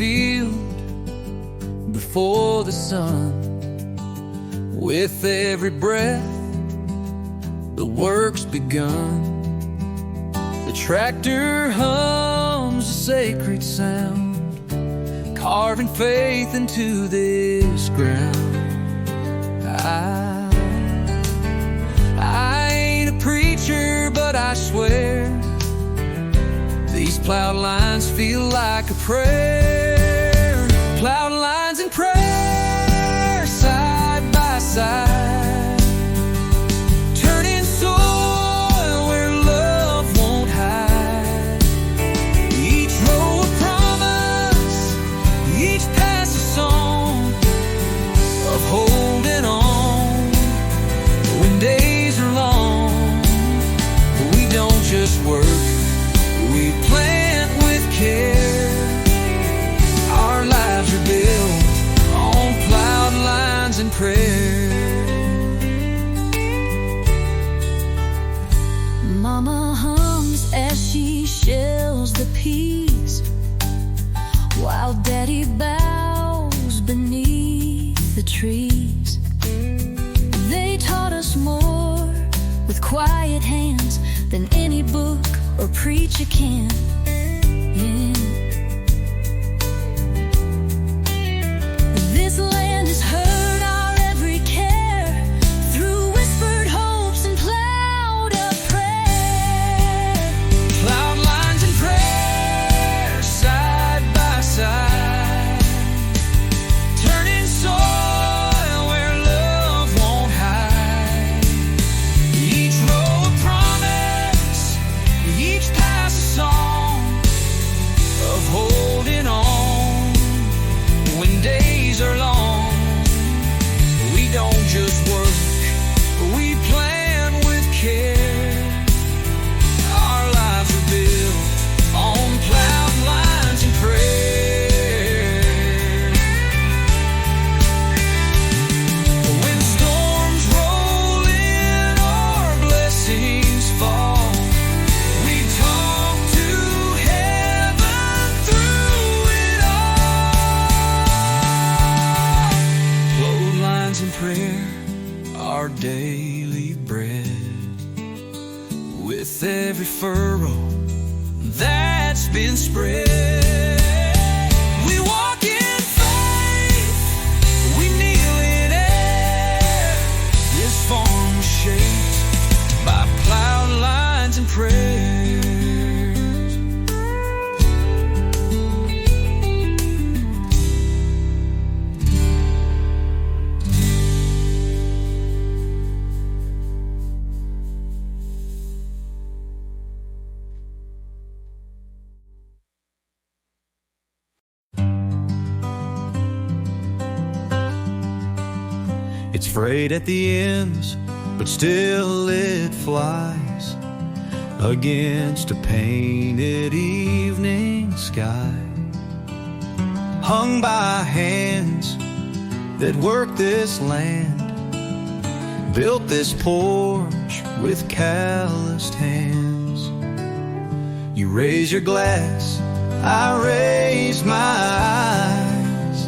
field before the sun. With every breath, the work's begun. The tractor hums a sacred sound, carving faith into this ground. I ain't a preacher, but I swear these plowed lines feel like a prayer. Plowed lines and prayer, side by side, turning soil where love won't hide. Each row a promise, each pass a song of holding on when days are long. We don't just work, we plant with care. Our lives are built on plowed lines and prayer. Mama hums as she shells the peas, while Daddy bows beneath the trees. They taught us more with quiet hands than any book or preacher can. Yeah. This land has heard our every care through whispered hopes and plowed up prayer. Plowed lines and prayer, side by side, turning soil where love won't hide. Each row a promise, each pass a song of holding on when days are long. We don't just work, we plan with care. Our lives are built on plowed lines and prayer. When storms roll in or blessings fall, we talk to heaven through it all. Plowed lines and prayer, our daily bread. With every furrow that's been spread, we walk in faith, we kneel in air. This farm was shaped by plowed lines and prayers. It's frayed at the ends, but still it flies against a painted evening sky, hung by hands that work this land, built this porch with calloused hands. You raise your glass, I raise my eyes,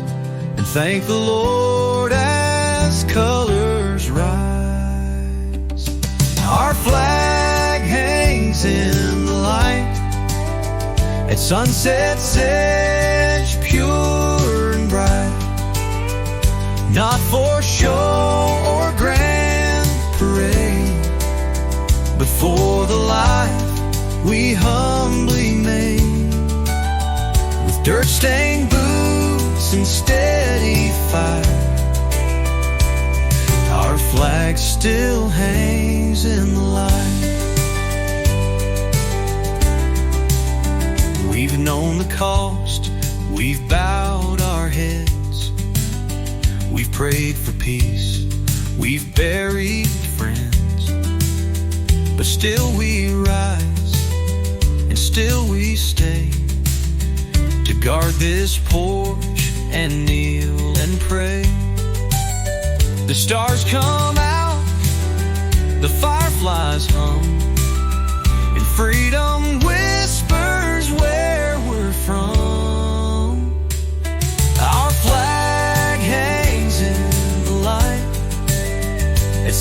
and thank the Lord as colors rise. Our flag hangs in the light at sunset's edge, pure and bright, not for show or grand parade, but for the life we humbly made, with dirt-stained boots and steady fire. Our flag still hangs in the light. We've known the cost, we've bowed our heads, we've prayed for peace, we've buried friends, but still we rise, and still we stay, to guard this porch and kneel and pray. The stars come out, the fireflies hum, and freedom whispers where we're from.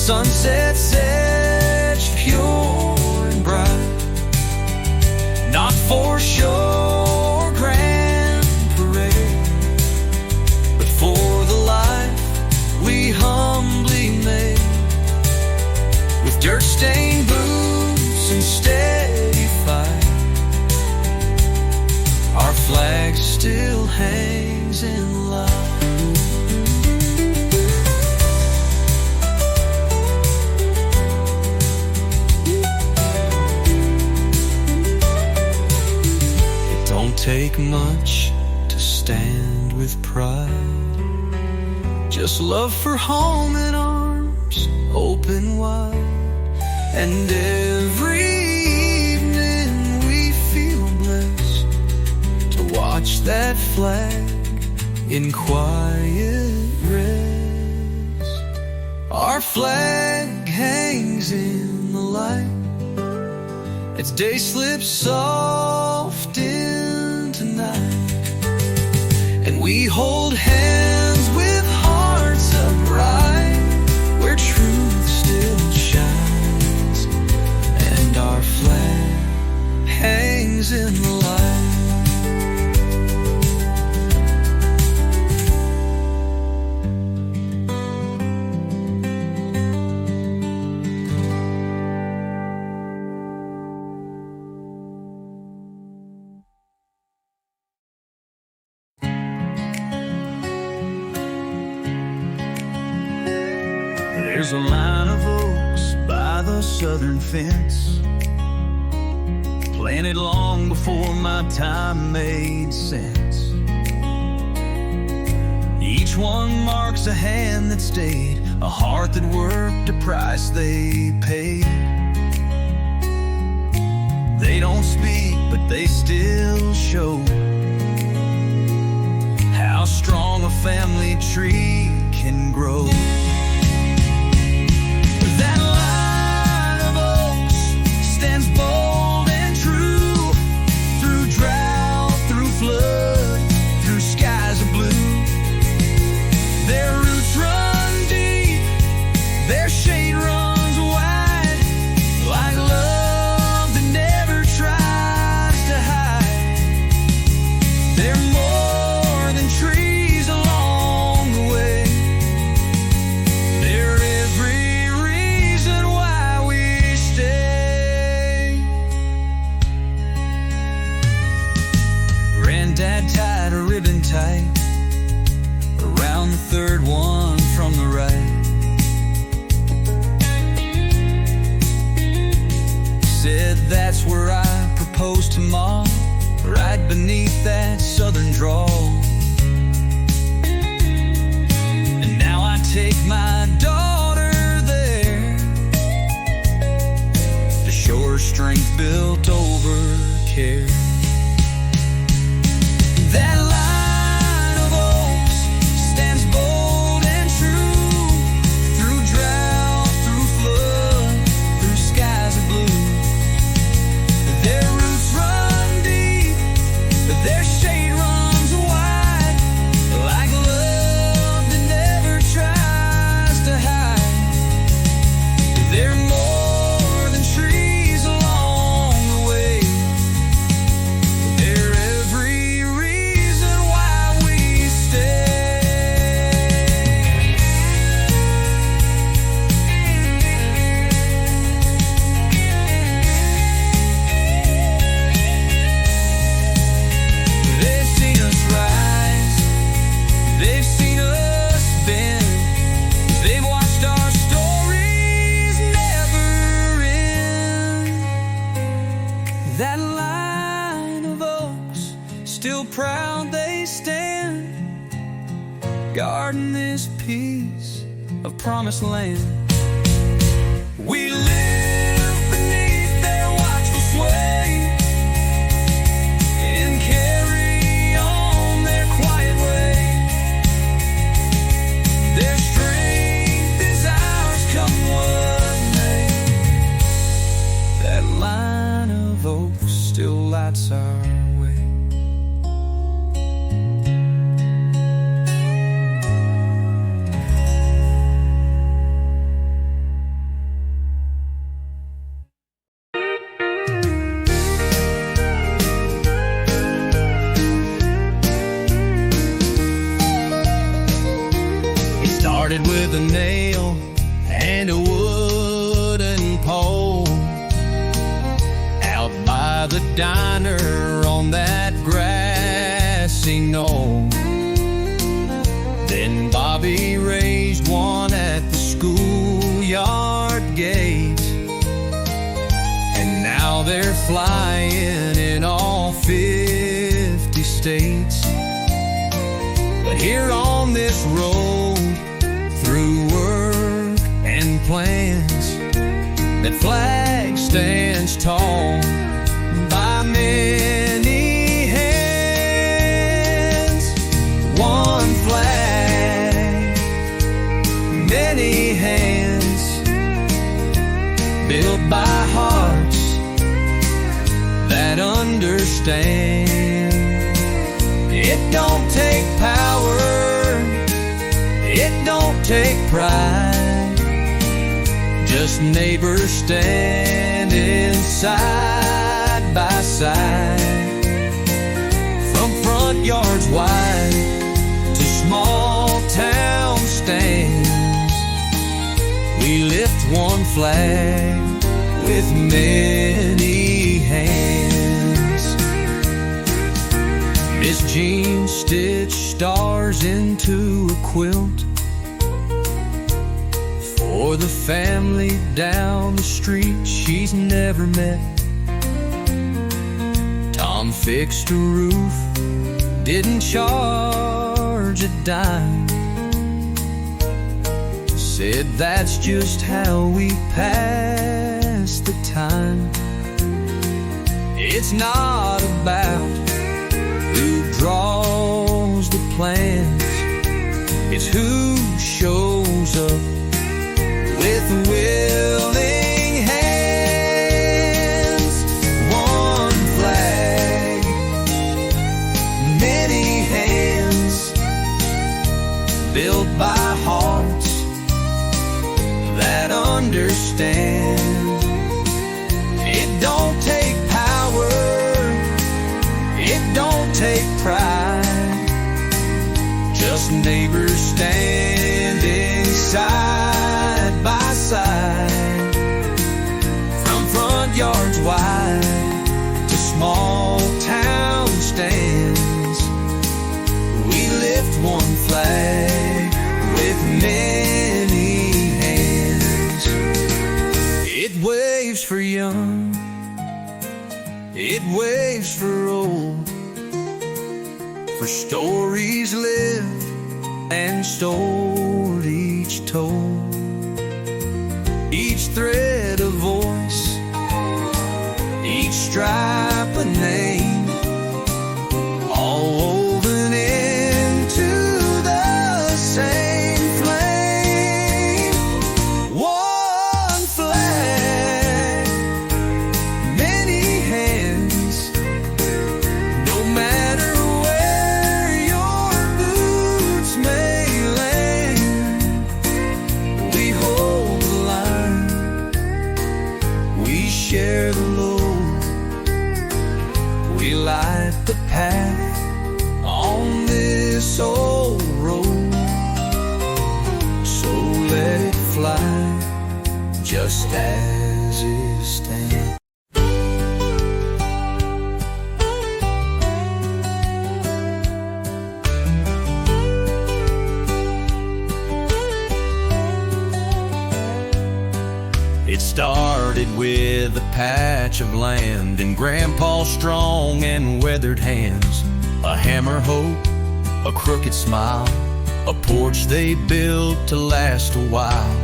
Sunsets edge pure and bright, not for show or grand parade, but for the life we humbly made. With dirt-stained boots and steady fight, our flag still hangs in light. Take much to stand with pride, just love for home and arms open wide. And every evening we feel blessed to watch that flag in quiet rest. Our flag hangs in the light as day slips soft into night, and we hold hands with hearts upright where truth still shines, and our flag hangs in the light. There's a line of oaks by the southern fence, planted long before my time made sense. Each one marks a hand that stayed, a heart that worked, a price they paid. They don't speak, but they still show how strong a family tree can grow. That line of oaks stands bold and true, through drought, through flood, through skies of blue. Their roots run deep, their shade runs wide, like love that never tries to hide. They're more than trees along the way. They're every reason why we stay. Granddad tied a ribbon tight around the third one from the right. Said that's where I proposed to Mom, right beneath that southern draw. And now I take my daughter there to show her strength built over care. That line of oaks stands bold and true, through drought, through flood, through skies of blue. Their roots run deep, but their shade runs wide, like love that never tries to hide. They're more than trees along the way. They're every reason why we stay. They've seen us rise, they've seen us bend, they've watched our stories never end. That line of oaks, still proud they stand, guarding this piece of promised land. We live beneath their watchful sway and carry on their quiet way. Their strength is ours, come what may. That line of oaks still lights our way. started with a nail and a wooden pole out by the diner on that grassy knoll. Then Bobby raised one at the schoolyard gate, and now they're flying in all 50 states. But here on this road, through work and plans, that flag stands tall by many hands. One flag, many hands, built by hearts that understand. It don't take power, it don't take pride, just neighbors standing side by side. From front yards wide to small town stands, we lift one flag with many hands. Miss Jean stitched stars into a quilt for the family down the street she's never met. Tom fixed a roof, didn't charge a dime, said that's just how we pass the time. It's not about who draws the plans, it's who shows up with willing hands. One flag, many hands, built by hearts that understand. It don't take power, it don't take pride, just neighbors standing side by side. From front yards wide to small town stands, we lift one flag with many hands. It waves for young, it waves for old, for stories lived and stored, each told, each thread a voice, each stripe a name, all woven into the same flame. One flag, many hands, no matter where your boots may land. We hold the line, we share the load, we light the path on this old road. So let it fly just as it stands. It started with a patch of land in Grandpa's strong and weathered hands. A hammer hoe, a crooked smile, a porch they built to last a while.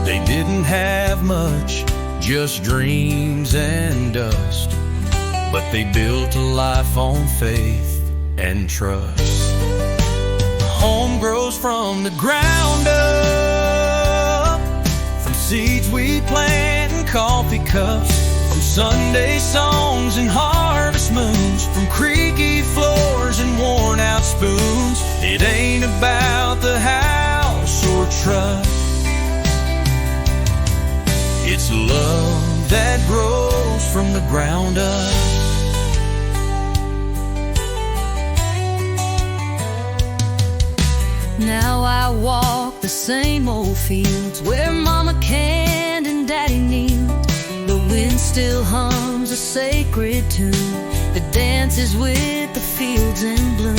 They didn't have much, just dreams and dust, but they built a life on faith and trust. Home grows from the ground up, from seeds we plant in coffee cups, from Sunday songs and harvest moons, from creaky floors and worn out spoons. It ain't about the house or truck, it's love that grows from the ground up. Now I walk the the same old fields where Mama canned and Daddy kneeled. The wind still hums a sacred tune that dances with the fields in bloom.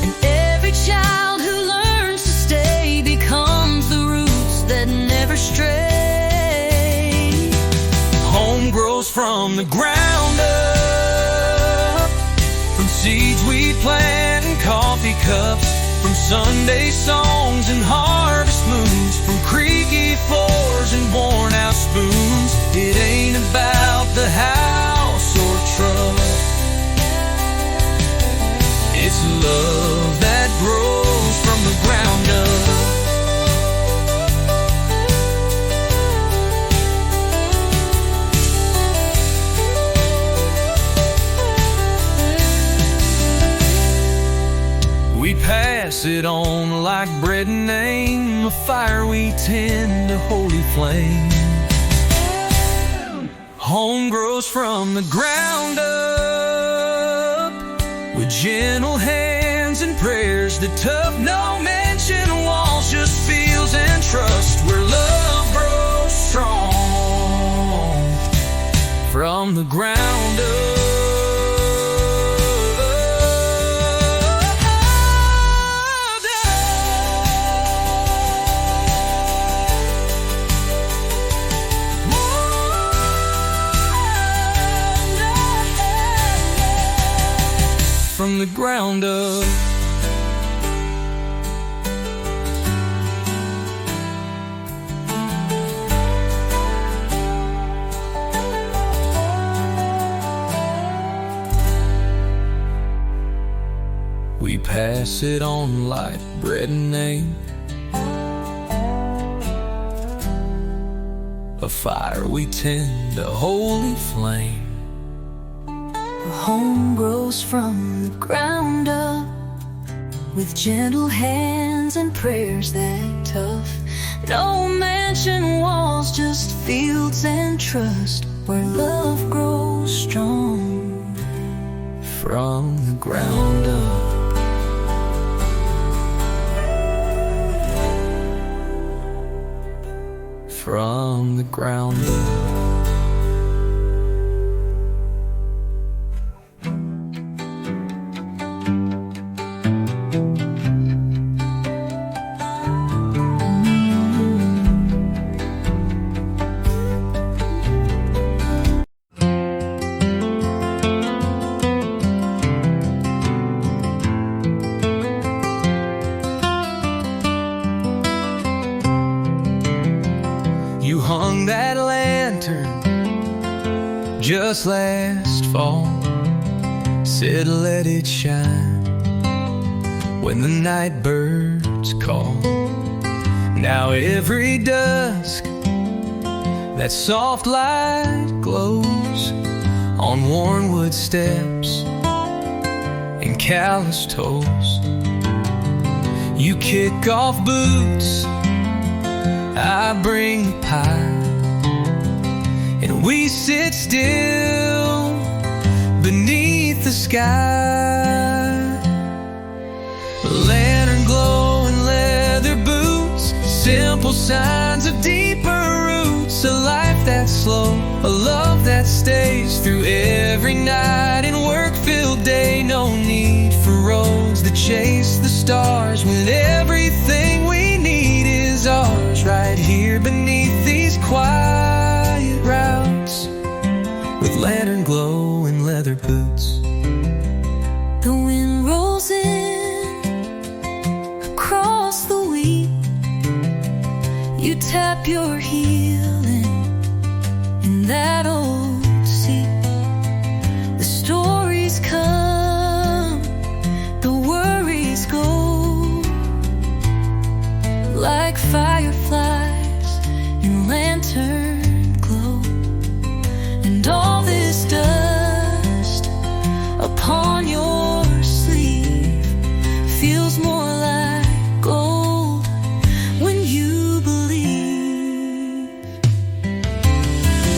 And every child who learns to stay becomes the roots that never stray. Home grows from the ground up, from seeds we plant and coffee cups, from Sunday songs and harvest moons, from creaky floors and worn out spoons. It ain't about the house or truck, it's love that grows from the ground up. We pass it on like bread and name, a fire we tend, a holy flame. Home grows from the ground up, with gentle hands and prayers that tough. No mansion walls, just fields and trust, where love grows strong from the ground up. From the ground up. We pass it on like bread and name, a fire we tend, a holy flame. Home grows from the ground up, with gentle hands and prayers that tough. No mansion walls, just fields and trust, where love grows strong from the ground up. From the ground up. You hung that lantern just last fall, said let it shine when the night birds call. Now every dusk that soft light glows on worn wood steps and calloused toes. You kick off boots, I bring the pie, and we sit still beneath the sky. Lantern glow and leather boots, simple signs of deeper roots. A life that's slow, a love that stays through every night and work-filled day. No need for roads that chase the stars, when everything we need is ours, right here beneath these quiet routes, with lantern glow and leather boots. The wind rolls in across the wheat. You tap your heel in that old seat. The stories come, the worries go, like fireflies in lantern glow. And all this dust upon your sleeve feels more like gold when you believe.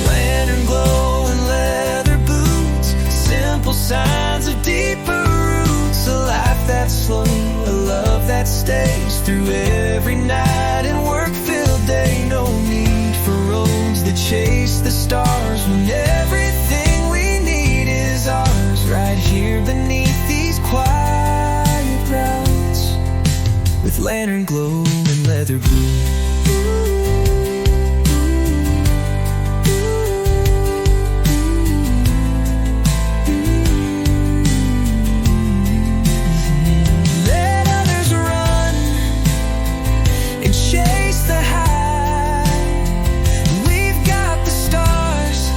Lantern glow and leather boots, simple signs of deeper roots. A life that's slow, a love that stays through every night glowing leather boots. Let others run and chase the high. We've got the stars,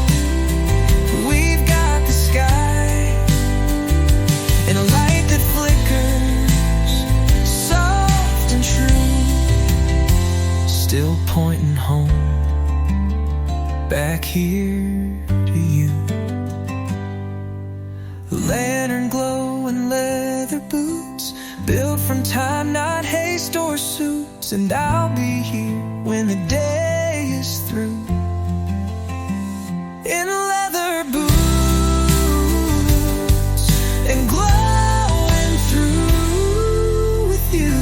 we've got the sky, and a light that flickers, soft and true, still pointing home, back here to you. The lantern glow and leather boots, built from time, not haste or suits. And I'll be here when the day is through, in leather boots and glowing through with you.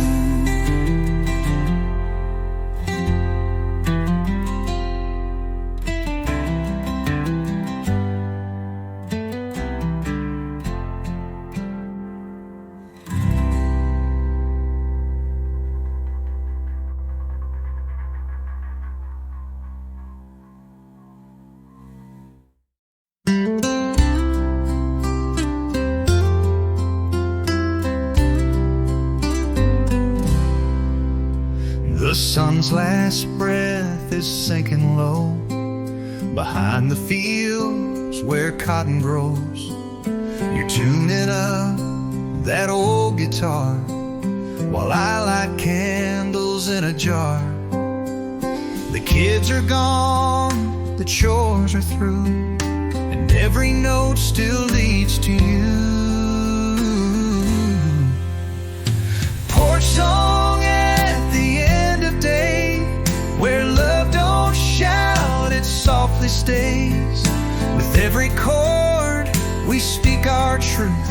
The sun's last breath is sinking low behind the fields where cotton grows. You're tuning up that old guitar while I light candles in a jar. The kids are gone, the chores are through, and every note still leads to you. Porch song at the end of day, where love don't shout, it softly stays. With every chord we speak our truth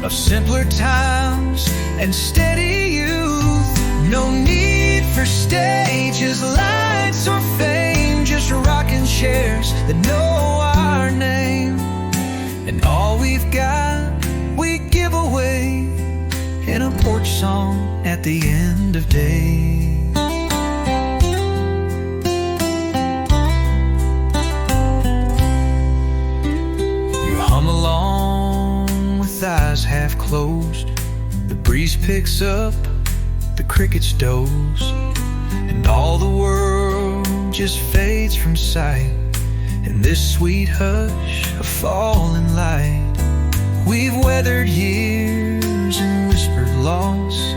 of simpler times and steady youth. No need for stages, lights or fame, just rocking chairs that know our name. And all we've got we give away in a porch song at the end of day. You hum along with eyes half closed. The breeze picks up, the crickets doze, and all the world just fades from sight in this sweet hush of falling light. We've weathered years and whispered loss,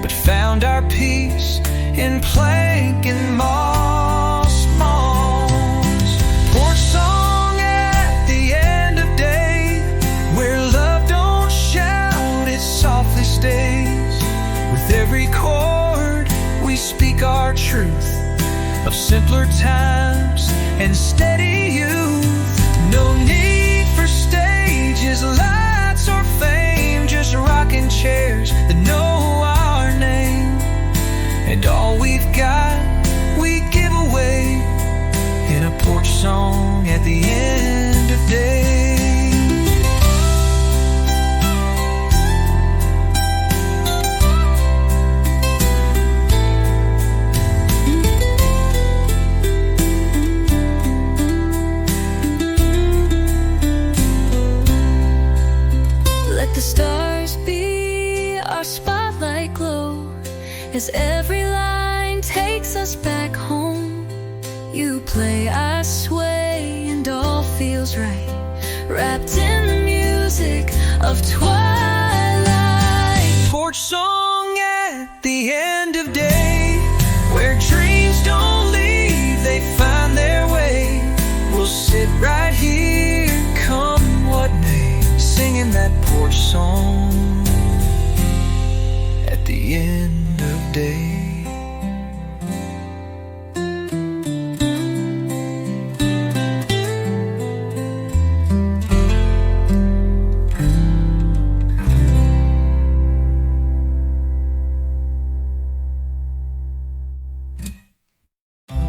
but found our peace in plank and moss moss. Porch song at the end of day, where love don't shout, it softly stays. With every chord we speak our truth of simpler times and steady youth. No need for stages, lights or fame, just rocking chairs that know our name. And all we've got we give away in a porch song at the end of day. Let the stars be our spotlight glow as every line takes us back home. You play, I sway, and all feels right, wrapped in the music of twilight. Porch song at the end of day, where dreams don't leave, they find their way. We'll sit right here, come what may, singing that porch song at the end of day.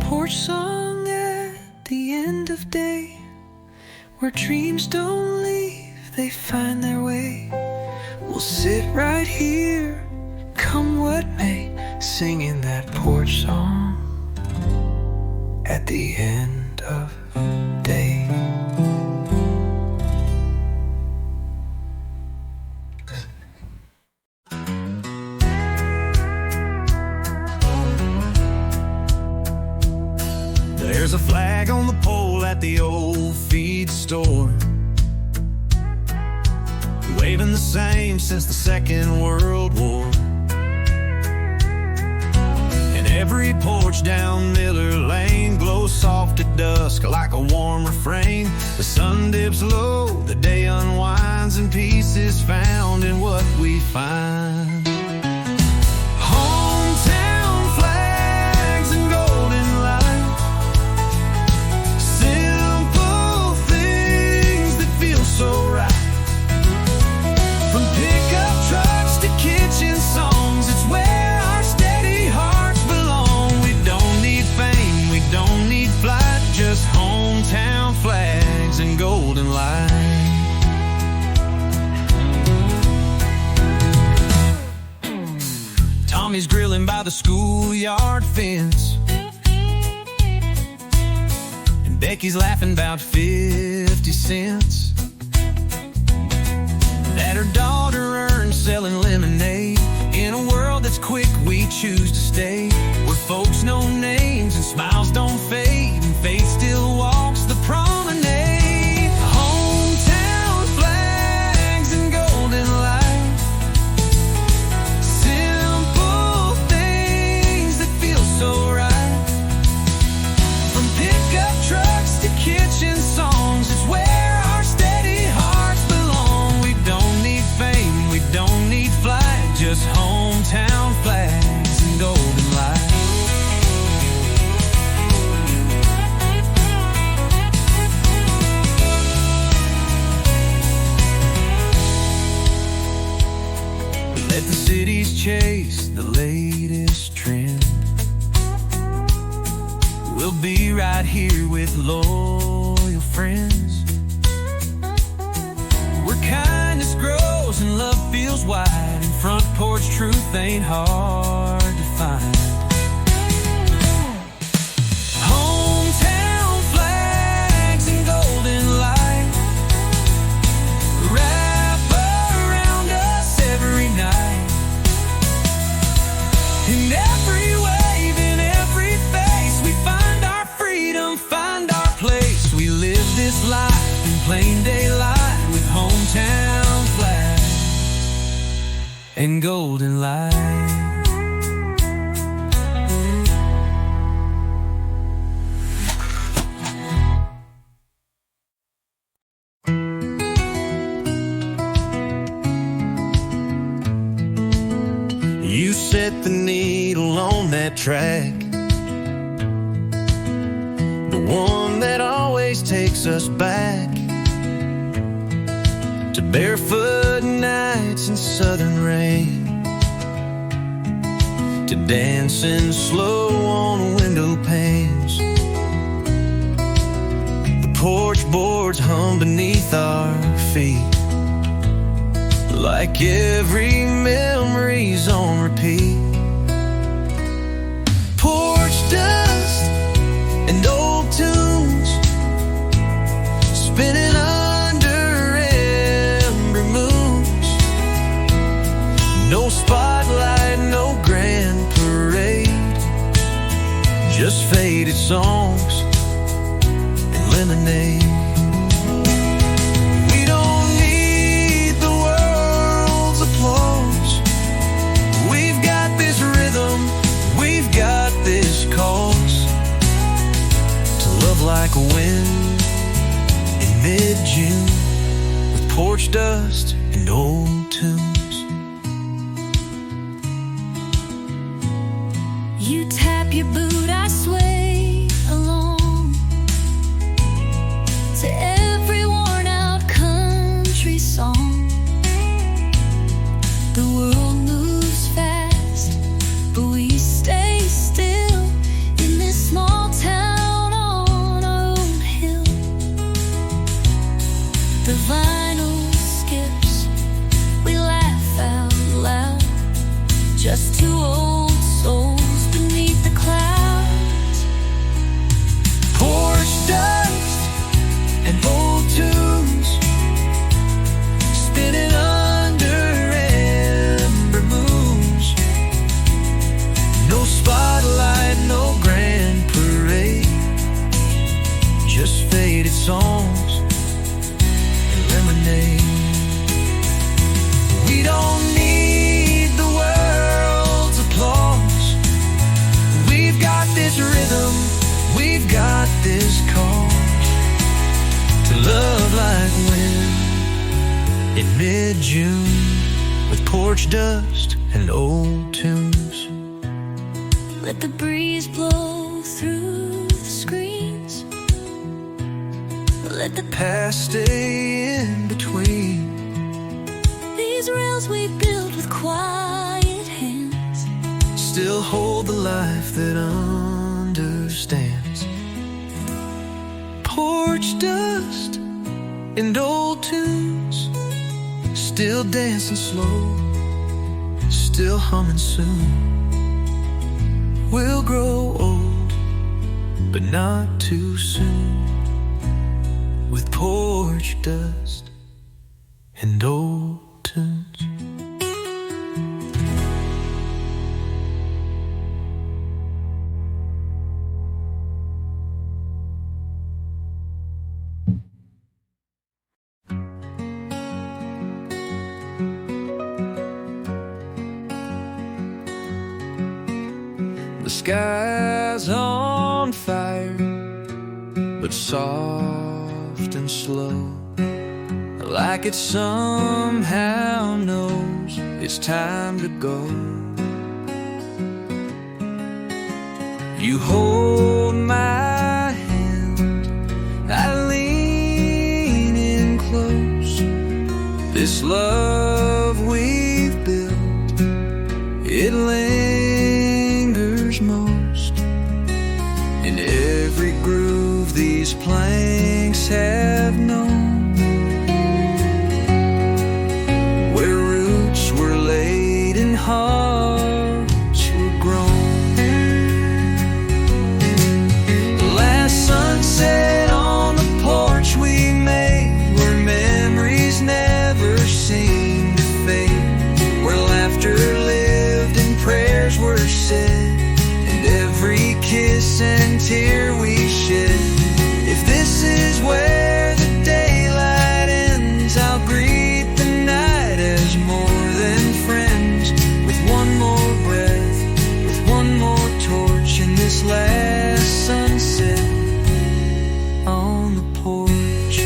Porch song at the end of day, where dreams don't leave, they find their way. We'll sit right here, come what may, singing that porch song at the end of day. There's a flag on the pole at the old feed store, waving the same since the Second World War. And every porch down Miller Lane glows soft at dusk like a warm refrain. The sun dips low, the day unwinds, and peace is found in what we find. Hometown flags and golden light, simple things that feel so right. From pickup trucks to kitchen songs, it's where our steady hearts belong. We don't need fame, we don't need flight, just hometown flags and golden light. Tommy's grilling by the schoolyard fence, and Becky's laughing about 50 cents that her daughter earned selling lemonade. In a world that's quick, we choose to stay where folks know names and smiles don't fade, and faith still walks the promenade. Hometown flags and golden light, simple things that feel so right. From pickup trucks to kitchen songs, it's where our steady hearts belong. We don't need fame, we don't need flight, just hometown flags and golden light. Let the cities chase the latest trend. We'll be right here with loyal friends, where kindness grows and love feels wide, and front porch truth ain't hard to find. Hometown flags and golden light wrap around us every night. In every wave, in every face, we find our freedom, find our place. We live this life in plain daylight with hometown flags and golden light. You set the needle on that track, the one that always takes us back to barefoot nights and southern rain, to dancing slow on window panes. The porch boards hum beneath our feet, like every memory's on repeat. Porch dust and old tunes spinning under ember moons. No spotlight, no grand parade, just faded songs and lemonade. We've got this rhythm, we've got this cause to love like a wind in mid-June, with porch dust and old tunes. You tap your boot, I sway along to every worn-out country song. The world moves fast, but we stay still in this small town on our own hill. The vinyl skips, we laugh out loud, just two old souls this rhythm, we've got this cause to love like wind in mid-June, with porch dust and old tunes. Let the breeze blow through the screens. Let the Past stay in between. these rails we build with quiet hands Still hold the life that understands. Porch dust and old tunes, still dancing slow, still humming soon. We'll grow old, but not too soon, with porch dust and old tunes. The sky's on fire, but soft and slow, like it somehow knows it's time to go. You hold my hand, I lean in close. This love we've built, it lingers most in every groove these planks have known, where roots were laid and hearts were grown. The last sunset on the porch we made, where memories never seem to fade, where laughter lived and prayers were said, and every kiss and tear we shed. If this is where the daylight ends, I'll greet the night as more than friends, with one more breath, with one more torch in this last sunset on the porch.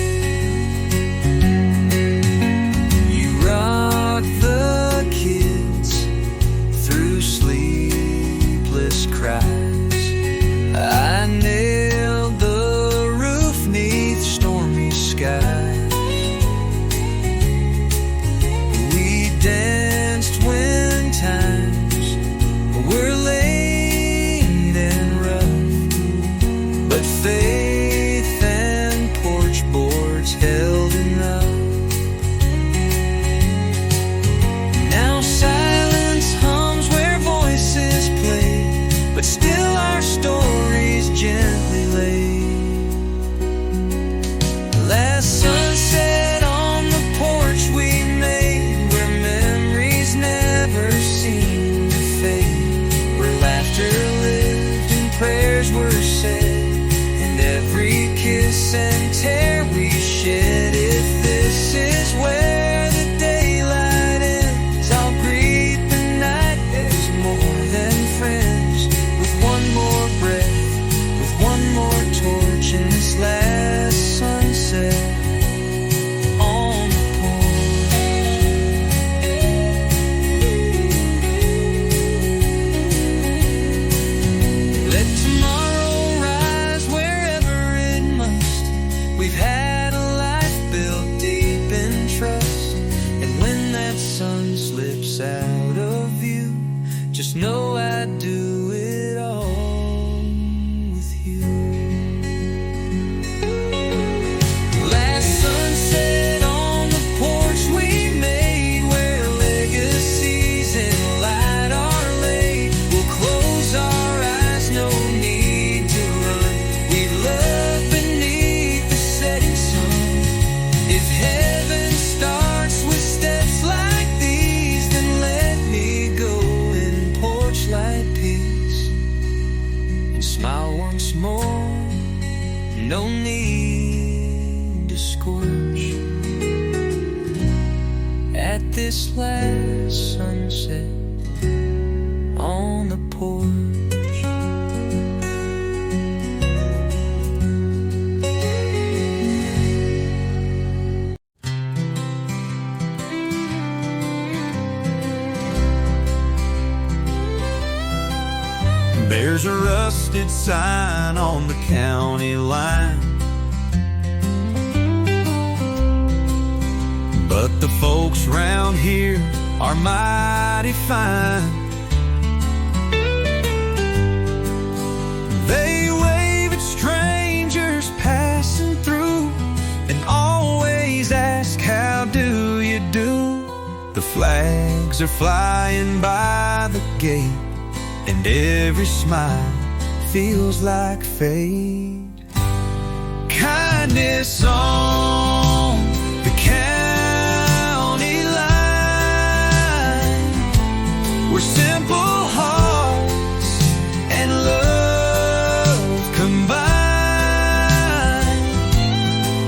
You rock the kids through sleepless cries. I nailed the roof 'neath stormy skies. We danced when times were late and rough, but faith and porch boards held enough. Now silence hums where voices play, but still our stories gently lay. Last sunset on the porch we made, where memories never seem to fade, where laughter lived and prayers were said, and every kiss and tear we shed. If this is where the daylight ends, I'll greet the night as more than friends, with one more breath, with one more torch in this last sunset on the porch. Let tomorrow rise wherever it must. We've had a life built deep in trust, and when that sun slips out of view, just know I'd do it all with you. Last sunset on the porch we made, where legacies in light are laid. We'll close our eyes, no need to run. We love beneath the setting sun. If heaven starts with steps like these, then let me go in porch light peace and smile once more. No need to scorch at this last sunset on the porch. rusted sign on the county line. But the folks round here are mighty fine. They wave at strangers passing through and always ask, how do you do? The flags are flying by the gate, and every smile feels like fate. Kindness on the county line, where simple hearts and love combine.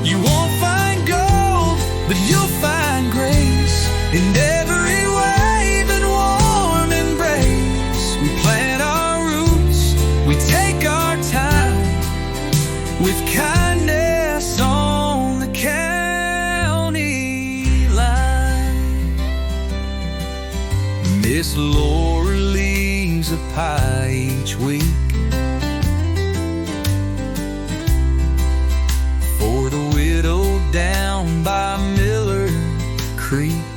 You won't find gold, but you'll find grace in every wave and warm embrace. We plant our roots, we take our time, with kindness on the county line. Miss Laura leaves a pie each week for the widow down by Miller Creek.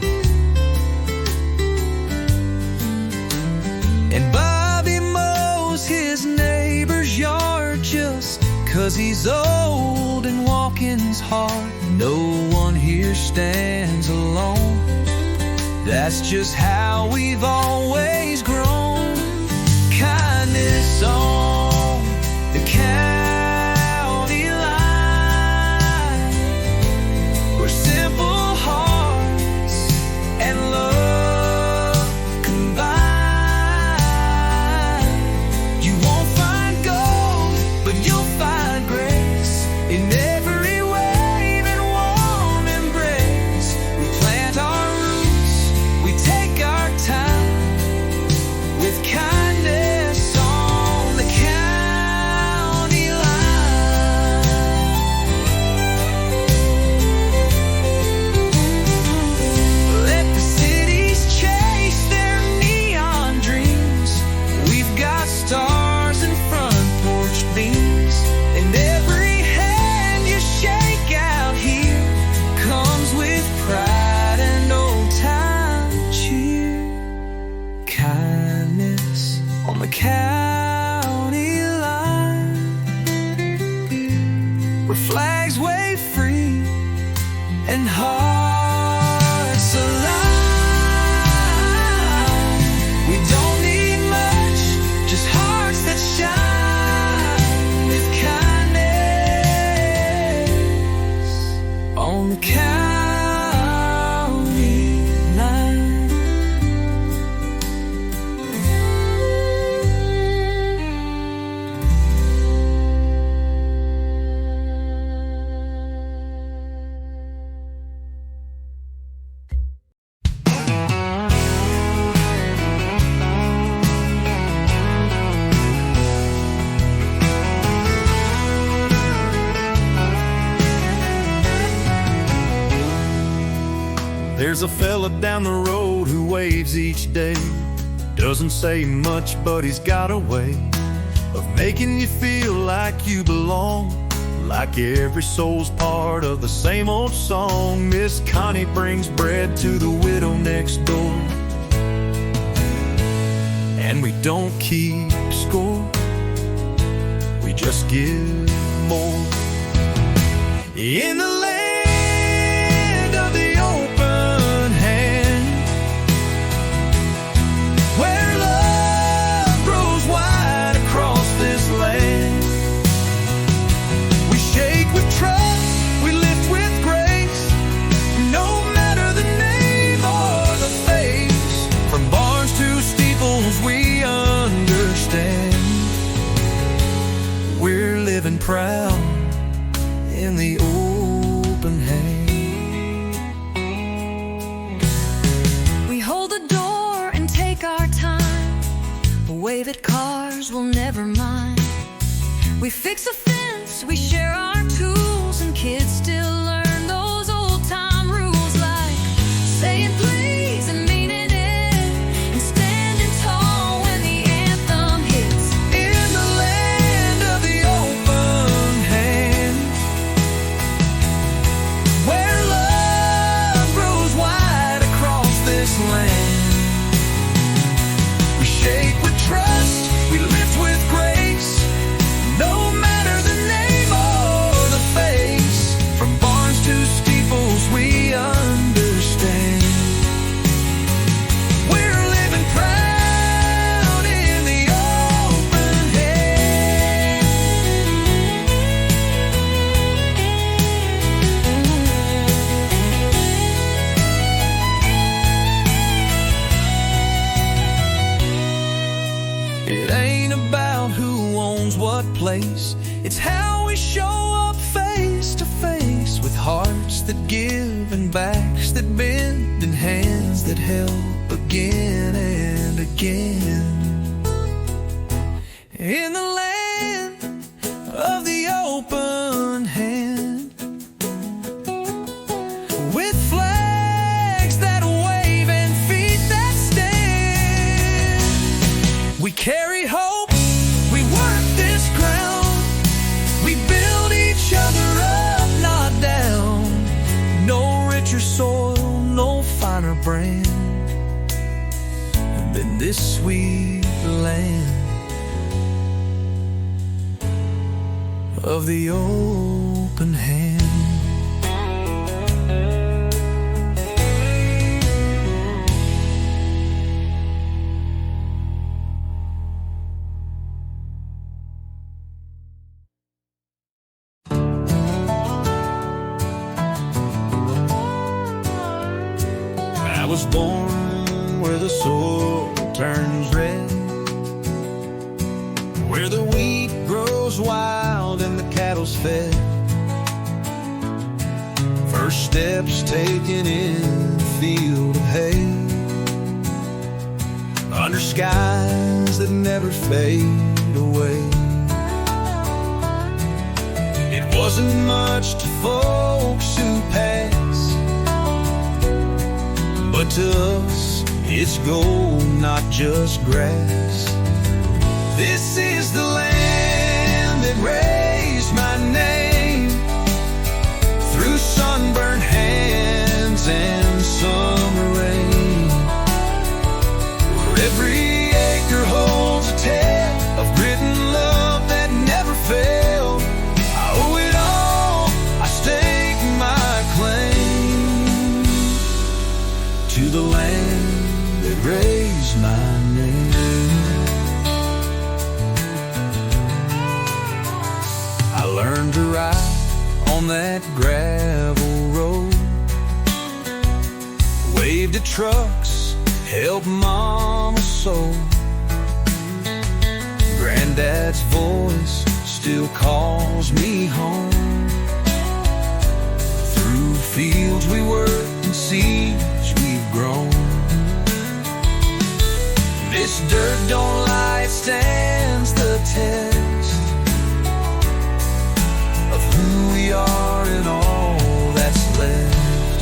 And Bobby mows his neighbor's yard just 'cause he's old and walking's hard. No one here stands alone. That's just how we've always grown. Kindness on the county line, where simple hearts and love combine. You won't find gold, but you'll find grace in every wave and warm embrace. We plant our roots, we take our time, with kindness on the county line. Let the cities chase their neon dreams. We've got stars and front porch beams, and every hand you shake out here comes with pride and old-time cheer. Kindness on the county line, where flags wave free and hearts align. We don't need much, just hearts that shine, with kindness on the county line. There's a fella down the road who waves each day. Doesn't say much, but he's got a way of making you feel like you belong, like every soul's part of the same old song. Miss Connie brings bread to the widow next door, and we don't keep score, we just give more. In the land of the open hand, where love grows wide across this land, we shake with trust, we lift with grace, no matter the name or the face. From barns to steeples we understand, we're living proud in the open hand. We hold the door and take our time, wave at cars we'll never mind. We fix a fence, we share our tools, and kids still learn those old-time rules, like saying please and meaning it, and standing tall when the anthem hits. In the what place. It's how we show up face to face, with hearts that give and backs that bend and hands that help again and again. In the land of the open hand, with flags that wave and feet that stand, we carry hope, we work this ground, we build each other up, not down. No richer soil, no finer brand than this sweet land of the open hand. I was born where the soil turns red, where the wheat grows wild and the cattle's fed. First steps taken in the field of hay, under skies that never fade away. It wasn't much to folks who passed, but to us it's gold, not just grass. This is the land that raised my name, through sunburned hands and summer rain, where every acre holds a tale of grit and love that never failed. I owe it all, I stake my claim to the land that raised my name. I learned to ride on that gravel road, waved at trucks, helped mama sew. Granddad's voice still calls me home, through fields we worked and seeds we've grown. This dirt don't lie, it stands the test of who we are and all that's left.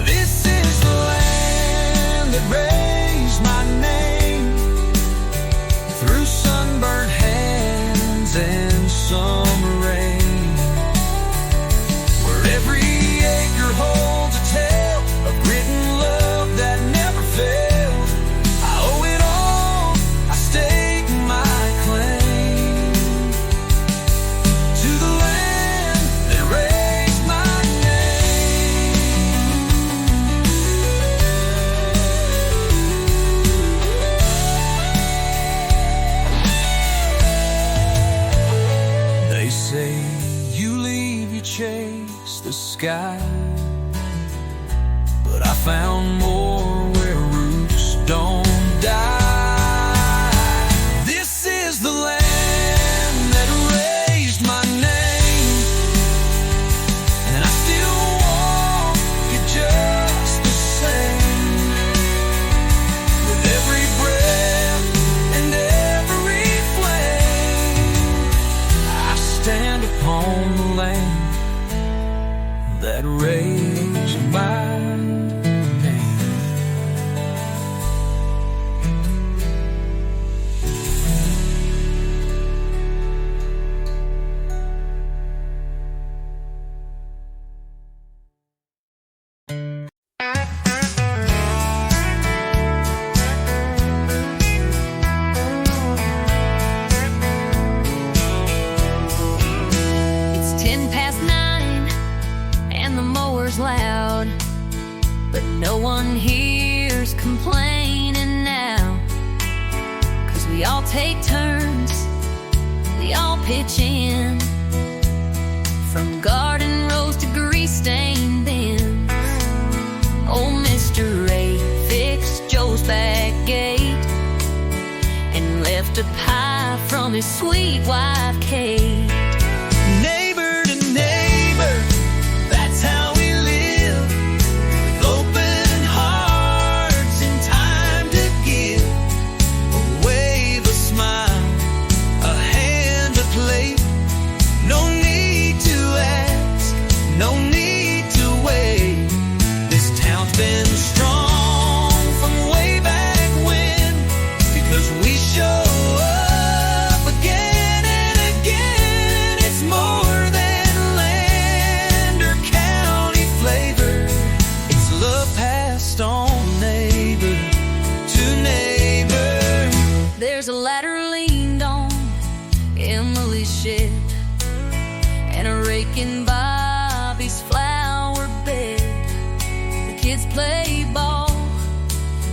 This is the land that raised my name, through sunburned hands and summer rain, where every acre holds a tale of grit and love that never failed. I owe it all, I stake my claim to the land that raised my name. They say you leave, you chase the sky, but I found more where roots don't die. This is the land that raised my name, and I still walk it just the same. With every breath and every flame, I stand upon the land that raised my name. It's 9:10 and the mower's loud, but no one hears complaining now, 'cause we all take turns, we all pitch in, from garden rows to grease-stained bins. Old Mr. Ray fixed Joe's back gate and left a pie from his sweet wife Kate. Neighbor to neighbor, that's how we live, with open hearts and time to give. A wave, a smile, a hand, a plate. No need to ask, no need to wait. This town's been strong from way back when, because we show up again and again. It's more than land or county flavor. It's love passed on neighbor to neighbor. There's a ladder leaned on Emily's shed, and a rake in Bobby's flower bed. The kids play ball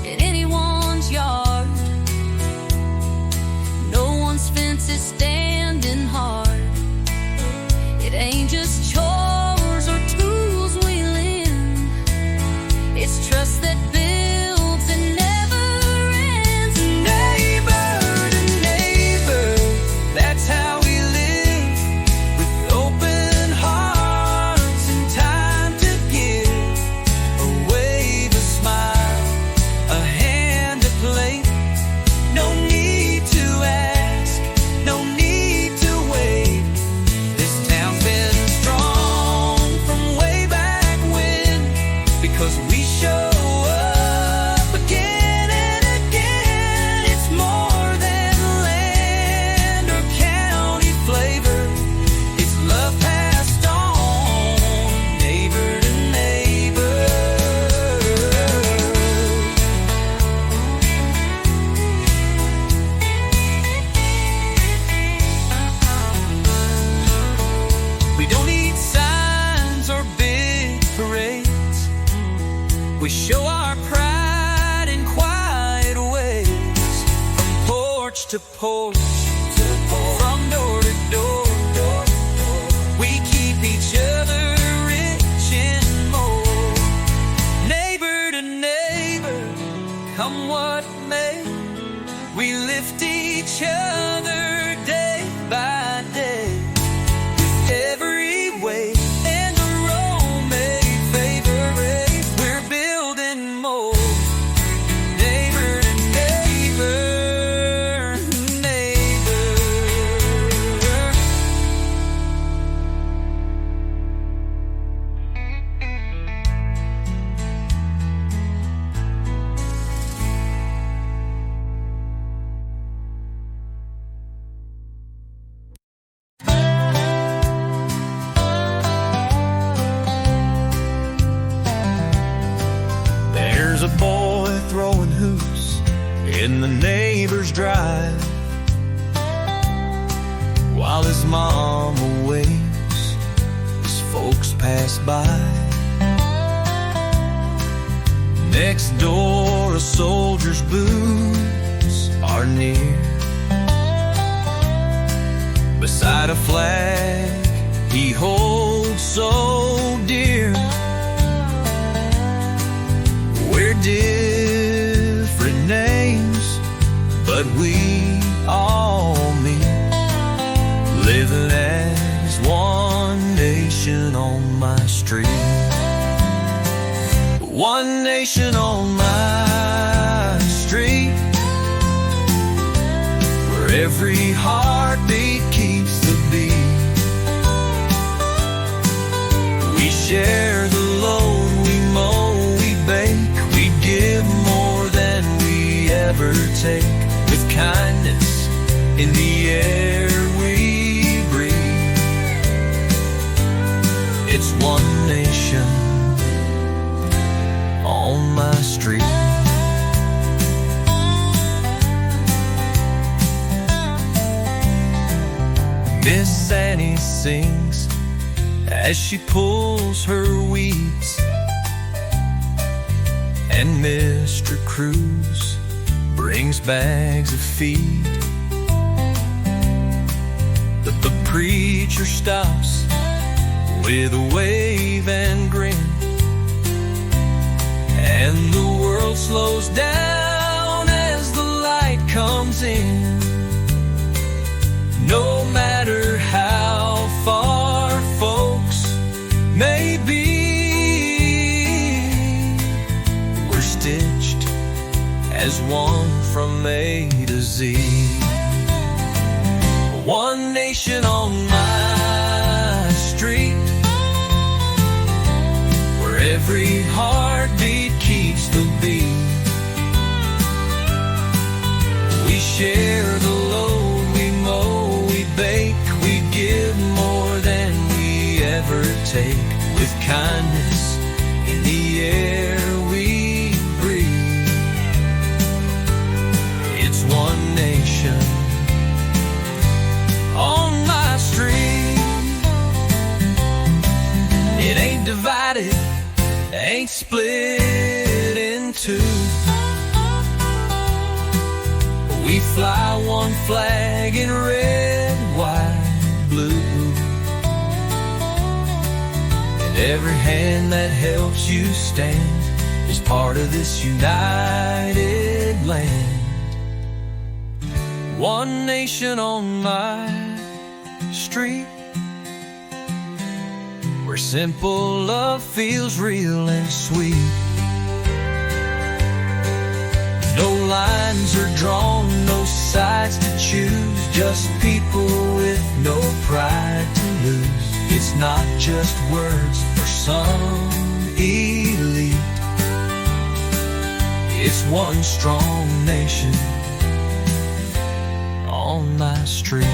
in anyone's yard. No one's fence is standing hard. It ain't just chores or tools we lend. It's trust that builds and never ends. Neighbor to neighbor, that's how we live, with open hearts and time to give. A wave, a smile, a hand, a plate. No need to ask, no need to wait. This town's been strong from way back when, because we show up again and again. It's more than land or county flavor. It's love passed on neighbor to neighbor. We don't need signs or big parades. We show our pride in quiet ways, from porch to porch, from door to door. We keep each other rich and more. Neighbor to neighbor, come what may, we lift each other day by day. Every way and the road may favor it, we're building more. Neighbor to neighbor, neighbor. There's a boy throwing hoops in the neighbor's drive, while his mama waves as folks pass by. Next door, a soldier's boots are near, beside a flag he holds so dear. We're different names, but we all meet, living as one nation on my street. One nation on my street, where every heartbeat keeps the beat. We share the load, we mow, we bake, we give more than we ever take, with kindness in the air we breathe. It's one nation on my street. Miss Annie sings as she pulls her weeds, and Mr. Cruz brings bags of feed. The preacher stops with a wave and grin, and the world slows down as the light comes in. from A to Z. One nation on my street, where every heartbeat keeps the beat. We share the load, we mow, we bake, we give more than we ever take. With kindness in the air we breathe. It's one nation on my street. It ain't divided, ain't split in two. We fly one flag in red, white, blue. And every hand that helps you stand is part of this united land. One nation on my street, where simple love feels real and sweet. No lines are drawn, no sides to choose, just people with no pride to lose. It's not just words for some elite. It's one strong nation on my street.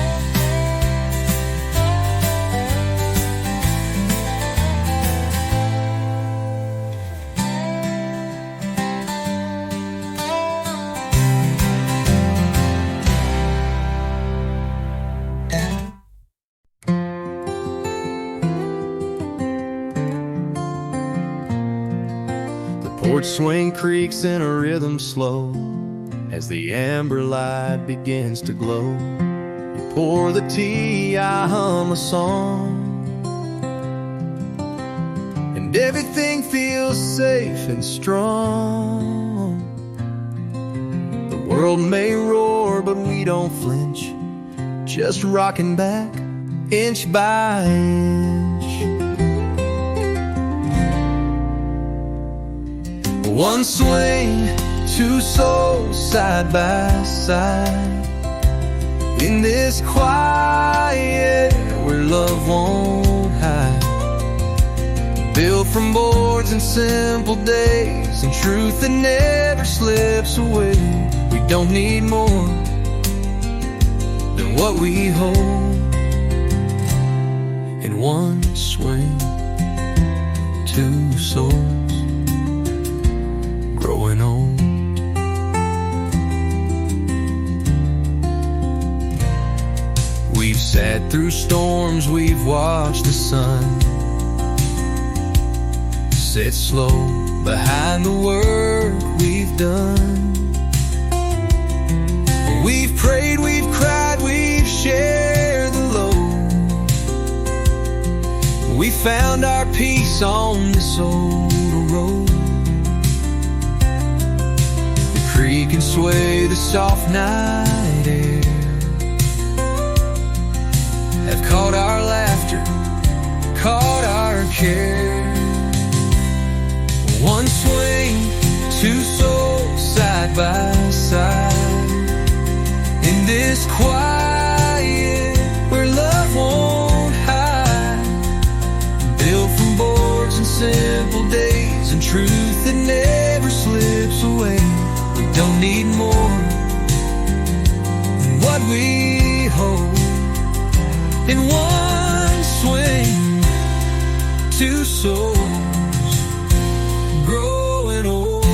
Porch swing creaks in a rhythm slow as the amber light begins to glow. You pour the tea, I hum a song, and everything feels safe and strong. The world may roar, but we don't flinch, just rocking back inch by inch. One swing, two souls side by side, in this quiet where love won't hide. Built from boards and simple days, and truth that never slips away. We don't need more than what we hold. In one swing, two souls growing old. We've sat through storms, we've watched the sun set slow behind the work we've done. We've prayed, we've cried, we've shared the load. We found our peace on this old road. Creak and sway the soft night air have caught our laughter, caught our care. One swing, two souls side by side, in this quiet where love won't hide. Built from boards and simple days, and truth that never slips away. Don't need more than what we hold. In one swing, two souls growing old.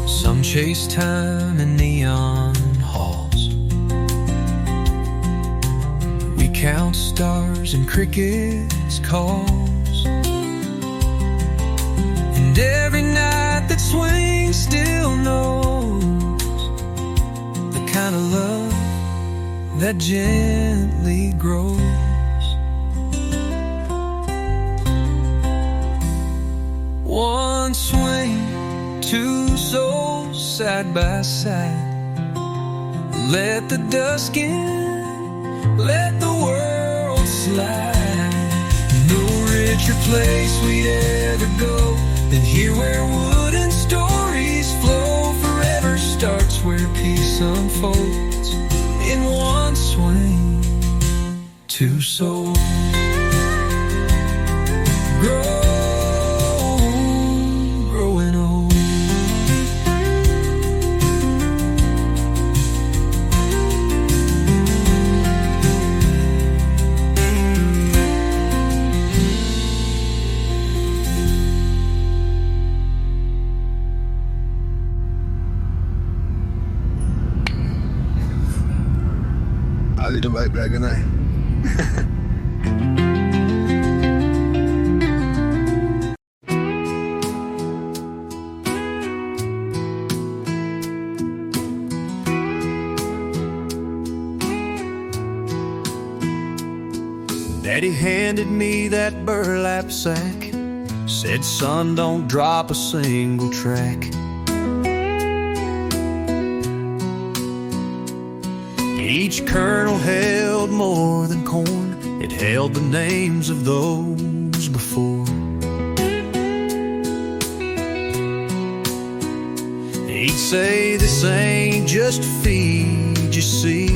Some chase time in neon halls. We count stars and crickets' calls. And every night that swings still knows the kind of love that gently grows. One swing, two souls side by side. Let the dusk in, let the life. No richer place we'd ever go than here where wooden stories flow. Forever starts where peace unfolds in one swing. Two souls growing old. I'll leave the bike back, good night. Daddy handed me that burlap sack, said, son, don't drop a single track. Each kernel held more than corn, it held the names of those before. He'd say, this ain't just a feed, you see,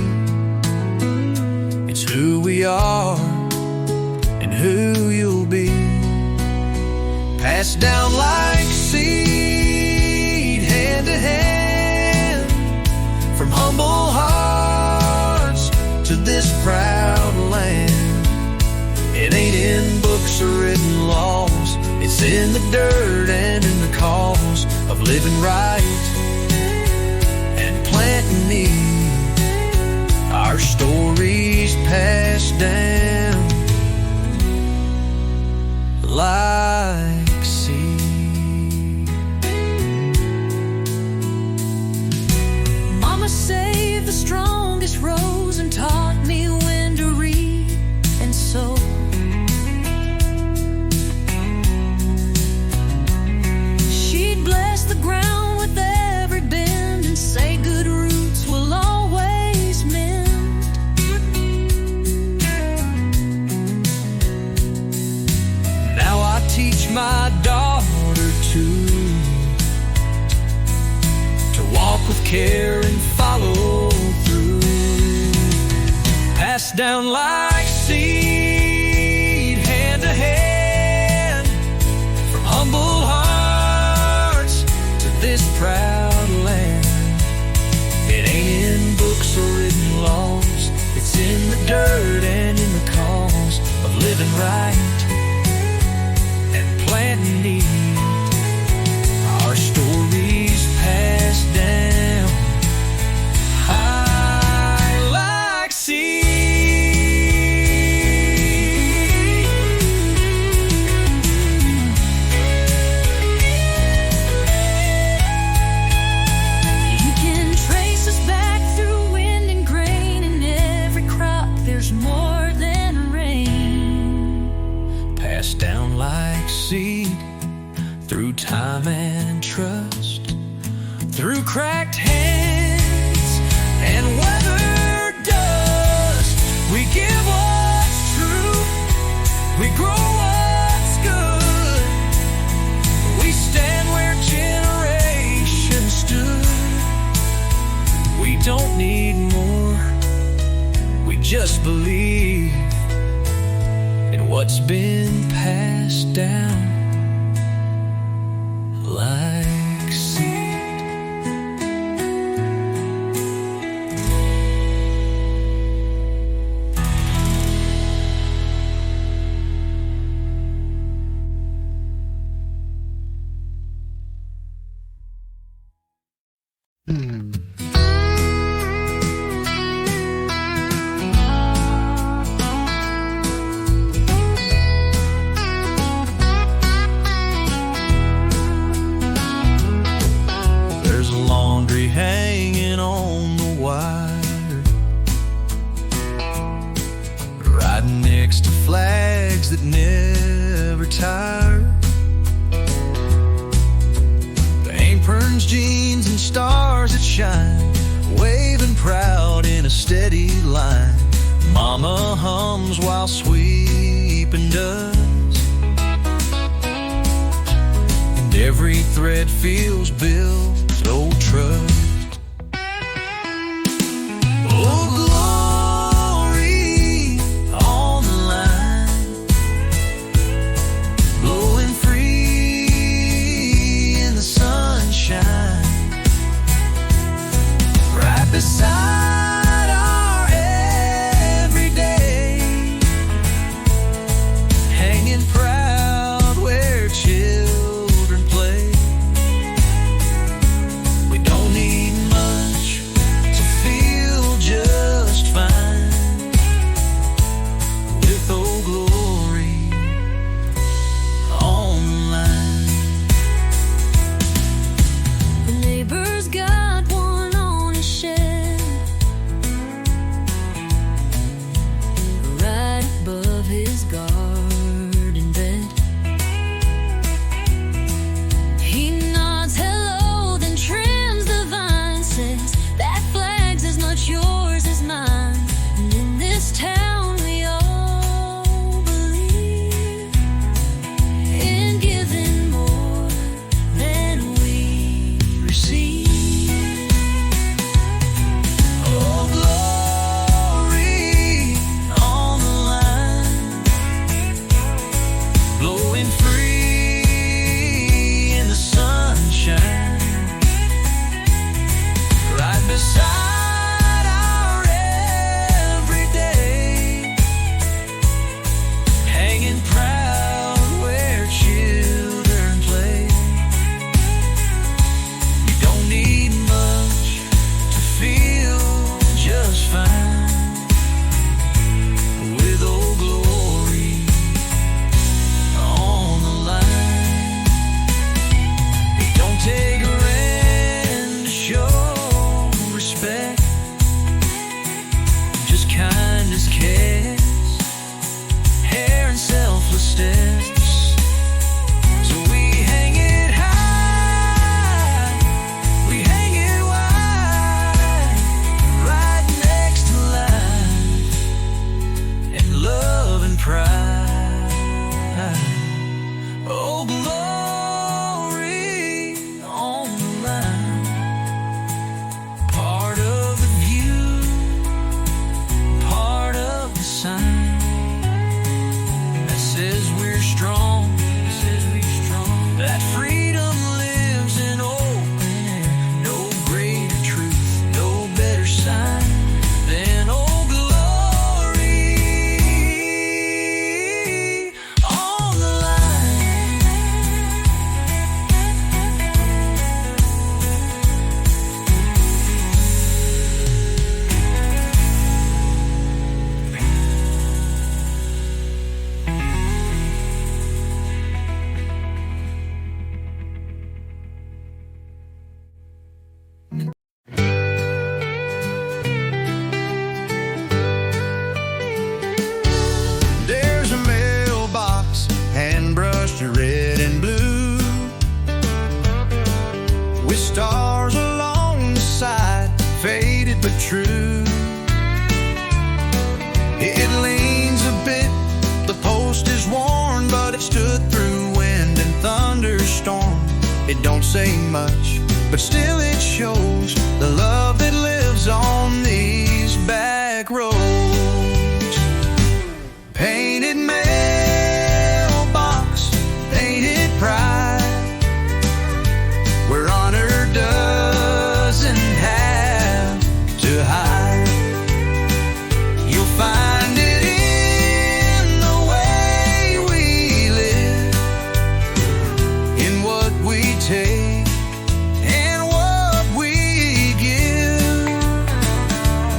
it's who we are and who you'll be. Passed down like seed, hand to hand, from humble hearts to this proud land. It ain't in books or written laws, it's in the dirt and in the cause of living right and planting need. Our stories passed down like seed. Mama saved the strongest rose and taught me when to read and sow. She'd bless the ground with every bend and say good roots will always mend. Now I teach my daughter to walk with care and follow through. Passed down like seed, hand to hand, from humble hearts to this proud land. It ain't in books or written laws, it's in the dirt and in the cause of living right and planting need. Our stories passed down high like seed. You can trace us back through wind and grain. In every crop there's more than rain. Passed down like seed, through time and trust, through cracked hands and weathered dust. We give what's true, we grow what's good. We stand where generations stood. We don't need more, we just believe in what's been passed down like seed. There's laundry hanging on the wire, riding next to flags that never tire. The aprons, jeans, and stars that shine, waving proud in a steady line. Mama Mama hums while sweeping dust, and every thread feels Bill's old trust. Oh, glory on the line, blowing free in the sunshine, right beside our everyday, hanging proud where children play. We don't need much to feel just fine with Old Glory on the line. The neighbor's got one on his shed, right above his garden bed. He nods hello, then trims the vine, says that flag's as much yours as mine. And in this town we all believe in giving more than we receive. Oh, glory on the line, blowing free in the sunshine, right beside our everyday, hanging proud where children play. You don't need much to feel just fine with Old Glory on the line. It don't take a rent to show respect, just kindness, cares, hair and selfless steps. So we hang it high, we hang it wide, right next to life and love and pride. Oh, glory on the line, part of the view, part of the sign that says we're strong, that freedom lives in open air. No greater truth, no better sign than Old Glory on the line. There's a mailbox, hand brushed red and blue, with stars along the side, faded but true. It leans a bit, the post is worn, but it stood through wind and thunderstorm. It don't say much, but still it shows the love that lives on these back roads. Painted mailbox, painted pride, where honor doesn't have to hide. You'll find it in the way we live, in what we take and what we give.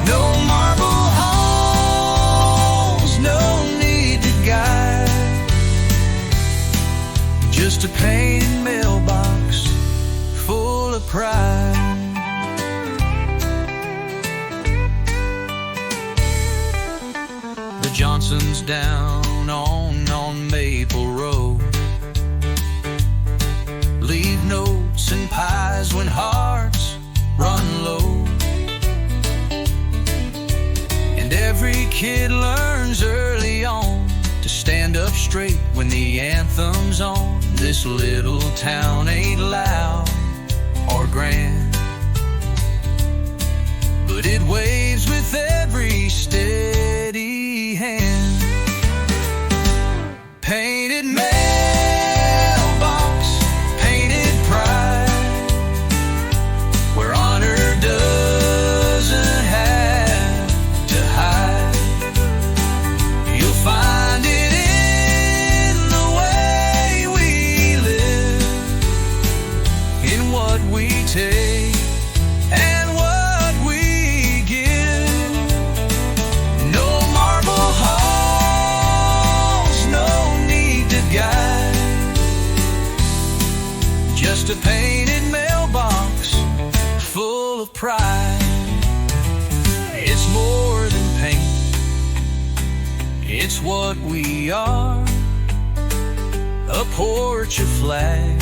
No marble halls, no need to guide, just a painted mailbox full of pride. The Johnsons down on Maple Road leave notes and pies when hearts run low, and every kid learns Strait when the anthem's on. This little town ain't loud or grand, but it waves with every steady hand. Painted mailbox, painted pride, where honor doesn't have to hide. You'll find it in the way we live, in what we take and what we give. No marble halls, no need to guide, just a painted mailbox full of pride. It's more than paint, it's what we are. A porch, a flag,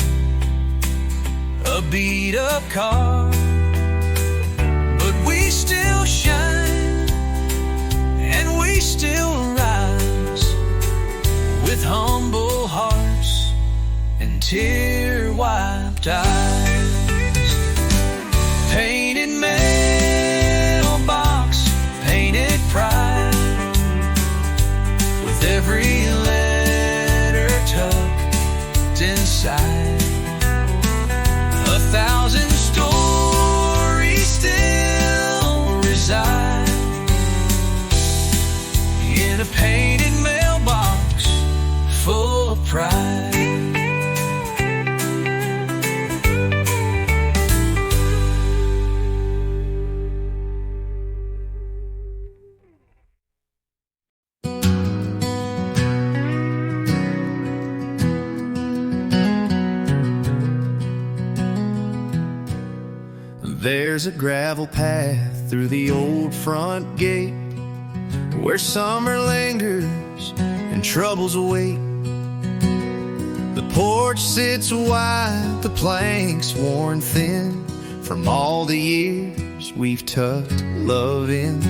a beat-up car, but we still shine and we still rise, with humble hearts and tear-wiped eyes. Painted mailbox, painted pride, with every letter tucked inside. 1,000 stories still reside in a painted mailbox full of pride. There's a gravel path through the old front gate, where summer lingers and troubles await. The porch sits wide, the planks worn thin, from all the years we've tucked love in.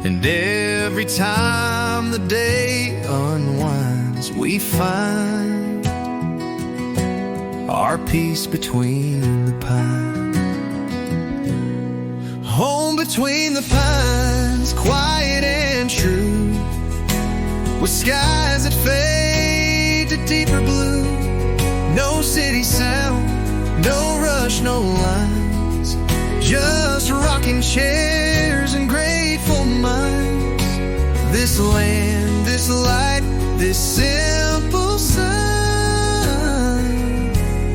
And every time the day unwinds, we find our peace between the pines. Home between the pines, quiet and true, with skies that fade to deeper blue. No city sound, no rush, no lines, just rocking chairs and grateful minds. This land, this light, this simple sign,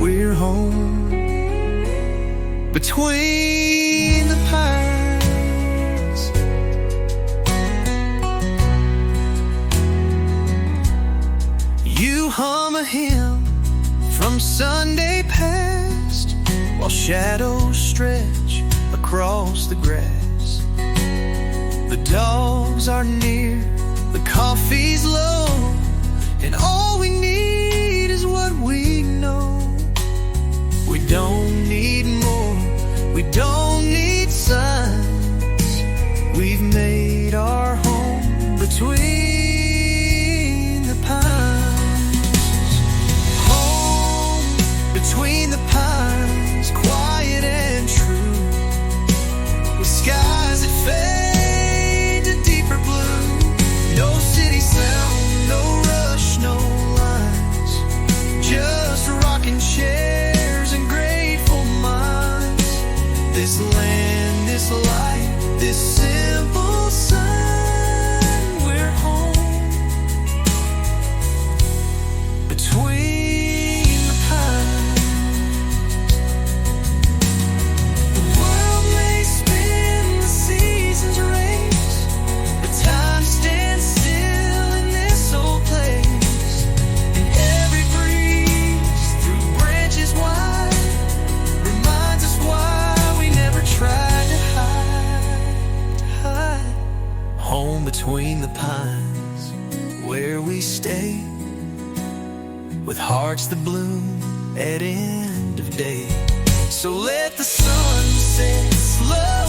we're home between the pines. You hum a hymn from Sunday past, while shadows stretch across the grass. The dogs are near, the coffee's low, and all we need is what we know. We don't need more, we don't need signs. We've made our home between the pines. Home between the pines, quiet and true, with skies that fade to deeper blue. No city sound, no rush, no lines, just rocking chairs and grateful minds. This land, this light, this simple sign, we're home between the pines. The world may spin, the seasons race, but time stands still in this old place. And every breeze through branches wide reminds us why we never tried to hide. Home between the pines, where we stay, with hearts that bloom at end of day. So let the sun set slow